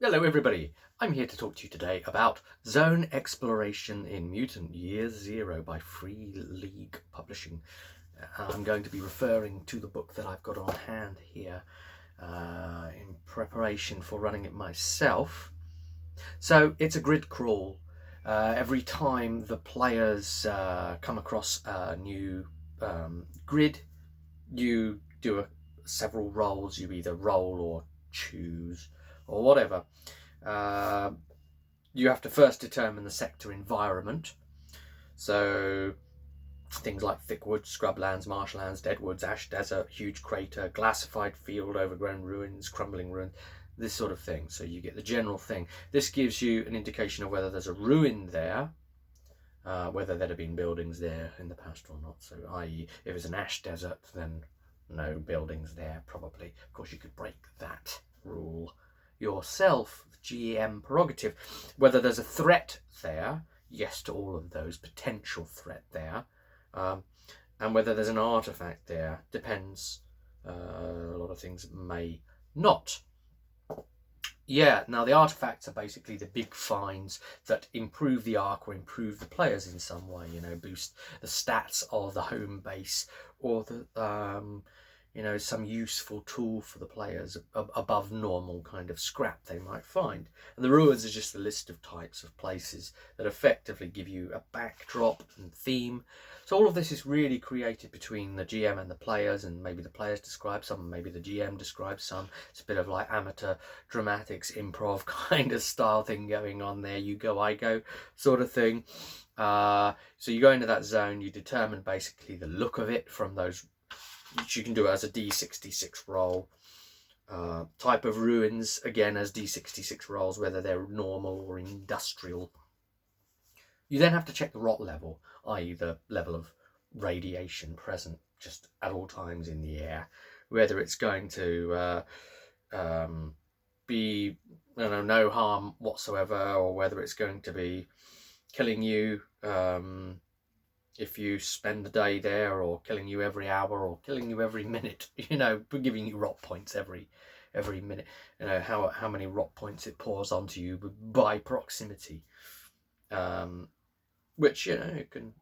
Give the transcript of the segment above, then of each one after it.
Hello everybody, I'm here to talk to you today about zone exploration in Mutant Year Zero by Free League Publishing. I'm going to be referring to the book that I've got on hand here in preparation for running it myself. So it's a grid crawl. Every time the players come across a new grid, you do several rolls. You either roll or choose or whatever. You have to first determine the sector environment. So things like thick woods, scrublands, marshlands, dead woods, ash desert, huge crater, glassified field, overgrown ruins, crumbling ruins, this sort of thing. So you get the general thing. This gives you an indication of whether there's a ruin there, whether there have been buildings there in the past or not. So i.e. if it's an ash desert, then no buildings there probably. Of course you could break that rule yourself, GM prerogative. Whether there's a threat there, yes to all of those, potential threat there, and whether there's an artifact there depends. A lot of things may not. Yeah, now the artifacts are basically the big finds that improve the arc or improve the players in some way, boost the stats of the home base, or the some useful tool for the players above normal kind of scrap they might find. And the ruins are just a list of types of places that effectively give you a backdrop and theme. So all of this is really created between the GM and the players, and maybe the players describe some, maybe the GM describes some. It's a bit of like amateur dramatics, improv kind of style thing going on there. You go, I go sort of thing. So you go into that zone, you determine basically the look of it from those. You can do it as a D66 roll. Type of ruins, again, as D66 rolls, whether they're normal or industrial. You then have to check the rot level, i.e. the level of radiation present just at all times in the air, whether it's going to be no harm whatsoever, or whether it's going to be killing you if you spend the day there, or killing you every hour, or killing you every minute, giving you rot points every minute, how many rot points it pours onto you by proximity, which it can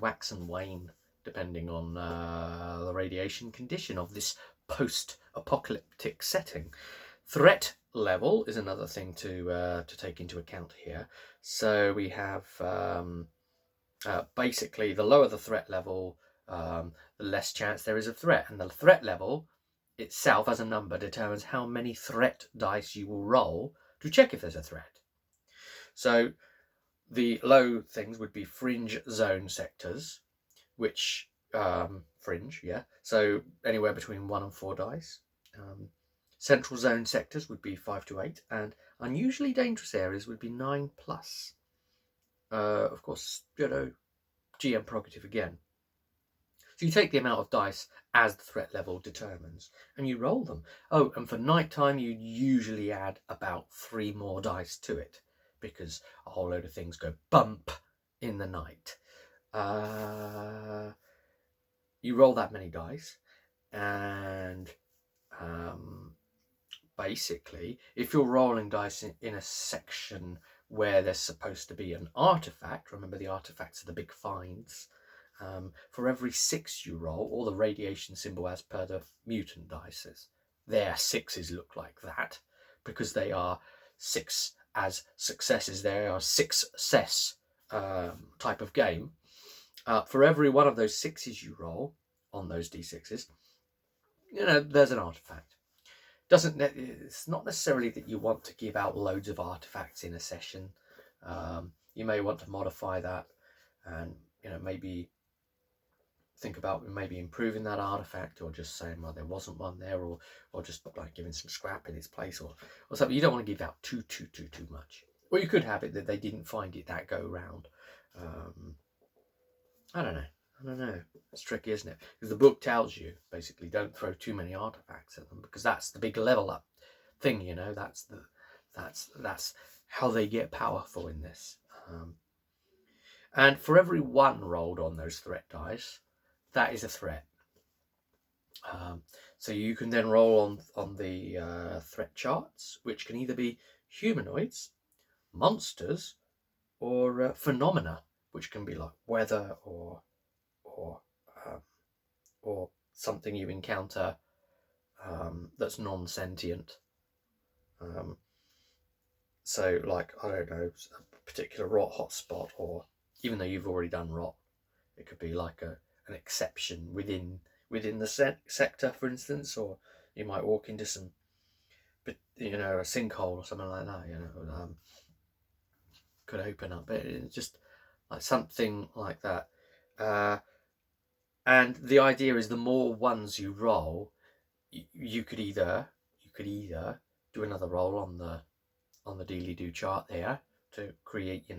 wax and wane depending on the radiation condition of this post-apocalyptic setting. Threat level is another thing to take into account here. So we have basically, the lower the threat level, the less chance there is of threat. And the threat level itself as a number determines how many threat dice you will roll to check if there's a threat. So the low things would be fringe zone sectors, which, fringe, yeah, so anywhere between 1 and 4 dice. Central zone sectors would be 5 to 8, and unusually dangerous areas would be 9+. Of course, GM prerogative again. So you take the amount of dice as the threat level determines, and you roll them. Oh, and for nighttime, you usually add about 3 more dice to it, because a whole load of things go bump in the night. You roll that many dice, and basically, if you're rolling dice in a section where there's supposed to be an artifact, remember the artifacts are the big finds, for every 6 you roll, or the radiation symbol as per the mutant dices, their 6s look like that, because they are 6 as successes. They are 6-success type of game. For every one of those 6s you roll on those D6s, there's an artifact. It's not necessarily that you want to give out loads of artifacts in a session. You may want to modify that, and maybe think about maybe improving that artifact, or just saying, well, there wasn't one there, or just like giving some scrap in its place, or something. You don't want to give out too much. Or you could have it that they didn't find it that go round. I don't know. It's tricky, isn't it? Because the book tells you basically don't throw too many artifacts at them, because that's the big level up thing. That's how they get powerful in this. And for every 1 rolled on those threat dice, that is a threat. So you can then roll on the threat charts, which can either be humanoids, monsters, or phenomena, which can be like weather or um, or something you encounter that's non-sentient. So, like, I don't know, a particular rot hotspot, or even though you've already done rot, it could be like an exception within the sector, for instance, or you might walk into some, a sinkhole or something like that. Could open up. It's just like something like that. And the idea is the more ones you roll, you could either do another roll on the dealy do chart there to create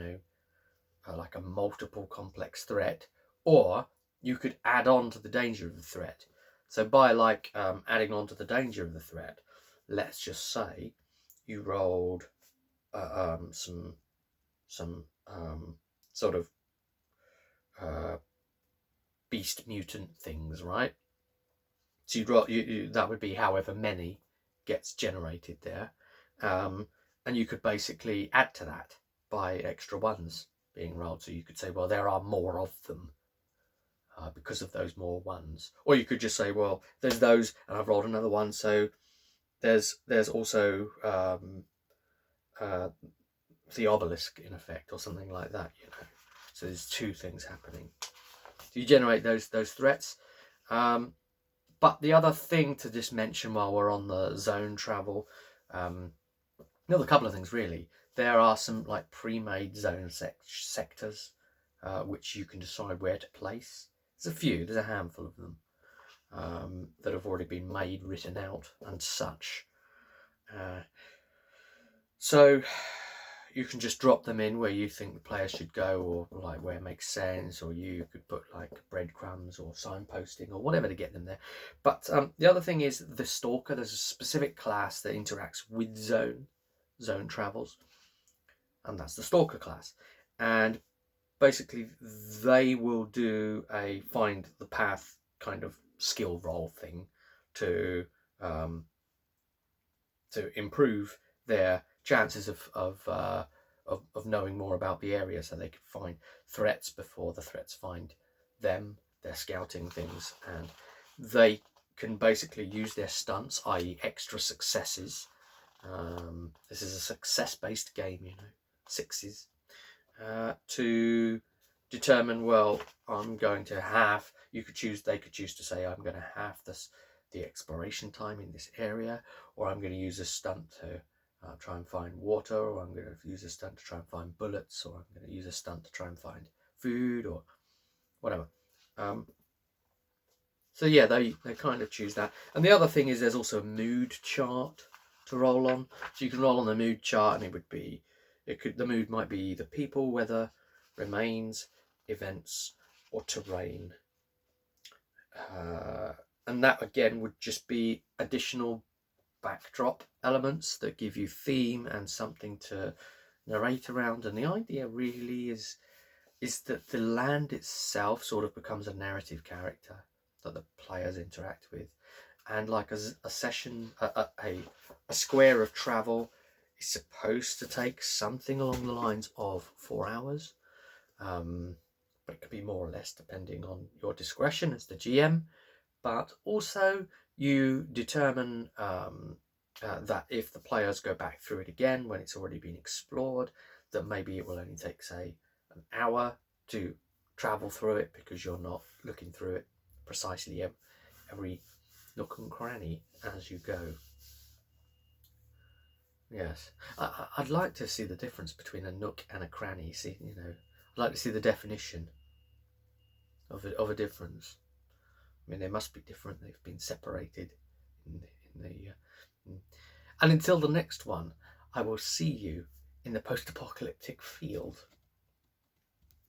like a multiple complex threat, or you could add on to the danger of the threat. So by adding on to the danger of the threat, let's just say you rolled some sort of beast mutant things, right? So you'd roll, that would be however many gets generated there, and you could basically add to that by extra ones being rolled. So you could say, well, there are more of them because of those more ones, or you could just say, well, there's those, and I've rolled another one, so there's also the obelisk in effect, or something like that. So there's two things happening. So you generate those threats. But the other thing to just mention while we're on the zone travel, a couple of things really. There are some like pre-made zone sectors which you can decide where to place. There's a handful of them that have already been made, written out and such. So you can just drop them in where you think the player should go, or like where it makes sense, or you could put like breadcrumbs or signposting or whatever to get them there. But the other thing is the Stalker. There's a specific class that interacts with zone travels, and that's the Stalker class. And basically they will do a find the path kind of skill roll thing to improve their chances of knowing more about the area, so they can find threats before the threats find them. They're scouting things, and they can basically use their stunts, i.e. extra successes. This is a success-based game, sixes, to determine, well, I'm going to have, they could choose to say, I'm going to have the exploration time in this area, or I'm going to use a stunt to try and find water, or I'm going to use a stunt to try and find bullets, or I'm going to use a stunt to try and find food, or whatever. So yeah, they kind of choose that. And the other thing is there's also a mood chart to roll on. So you can roll on the mood chart, and the mood might be either people, weather, remains, events, or terrain. And that again would just be additional backdrop elements that give you theme and something to narrate around. And the idea really is that the land itself sort of becomes a narrative character that the players interact with, and like a session, a square of travel is supposed to take something along the lines of 4 hours, but it could be more or less depending on your discretion as the GM. But also you determine that if the players go back through it again when it's already been explored, that maybe it will only take, say, an hour to travel through it, because you're not looking through it precisely every nook and cranny as you go. Yes, I'd like to see the difference between a nook and a cranny. I'd like to see the definition of a difference. I mean, they must be different. They've been separated and until the next one, I will see you in the post-apocalyptic field.